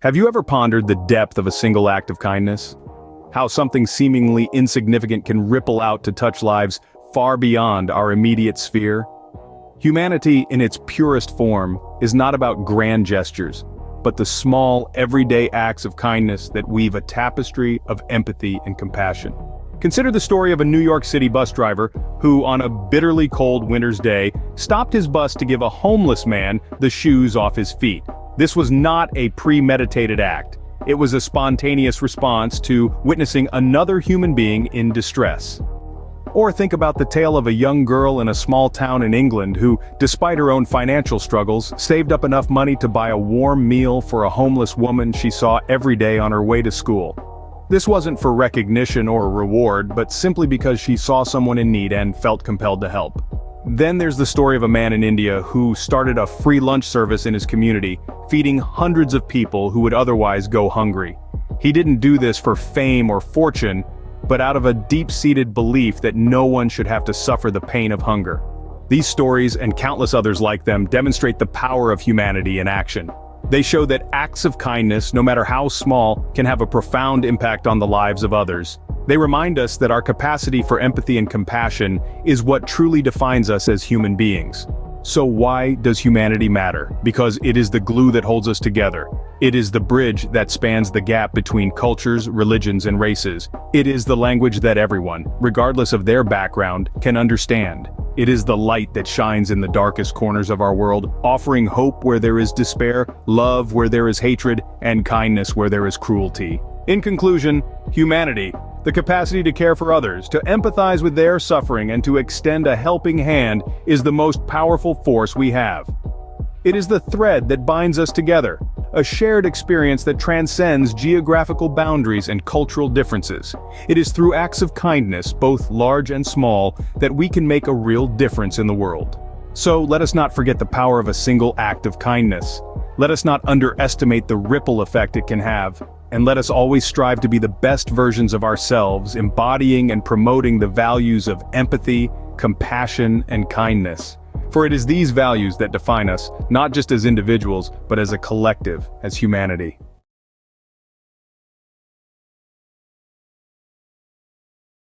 Have you ever pondered the depth of a single act of kindness? How something seemingly insignificant can ripple out to touch lives far beyond our immediate sphere? Humanity, in its purest form, is not about grand gestures, but the small, everyday acts of kindness that weave a tapestry of empathy and compassion. Consider the story of a New York City bus driver who, on a bitterly cold winter's day, stopped his bus to give a homeless man the shoes off his feet. This was not a premeditated act. It was a spontaneous response to witnessing another human being in distress. Or think about the tale of a young girl in a small town in England who, despite her own financial struggles, saved up enough money to buy a warm meal for a homeless woman she saw every day on her way to school. This wasn't for recognition or reward, but simply because she saw someone in need and felt compelled to help. Then there's the story of a man in India who started a free lunch service in his community, feeding hundreds of people who would otherwise go hungry. He didn't do this for fame or fortune, but out of a deep-seated belief that no one should have to suffer the pain of hunger. These stories, and countless others like them, demonstrate the power of humanity in action. They show that acts of kindness, no matter how small, can have a profound impact on the lives of others. They remind us that our capacity for empathy and compassion is what truly defines us as human beings. So why does humanity matter? Because it is the glue that holds us together. It is the bridge that spans the gap between cultures, religions, and races. It is the language that everyone, regardless of their background, can understand. It is the light that shines in the darkest corners of our world, offering hope where there is despair, love where there is hatred, and kindness where there is cruelty. In conclusion, humanity, the capacity to care for others, to empathize with their suffering, and to extend a helping hand, is the most powerful force we have. It is the thread that binds us together, a shared experience that transcends geographical boundaries and cultural differences. It is through acts of kindness, both large and small, that we can make a real difference in the world. So let us not forget the power of a single act of kindness. Let us not underestimate the ripple effect it can have. And let us always strive to be the best versions of ourselves, embodying and promoting the values of empathy, compassion, and kindness. For it is these values that define us, not just as individuals, but as a collective, as humanity.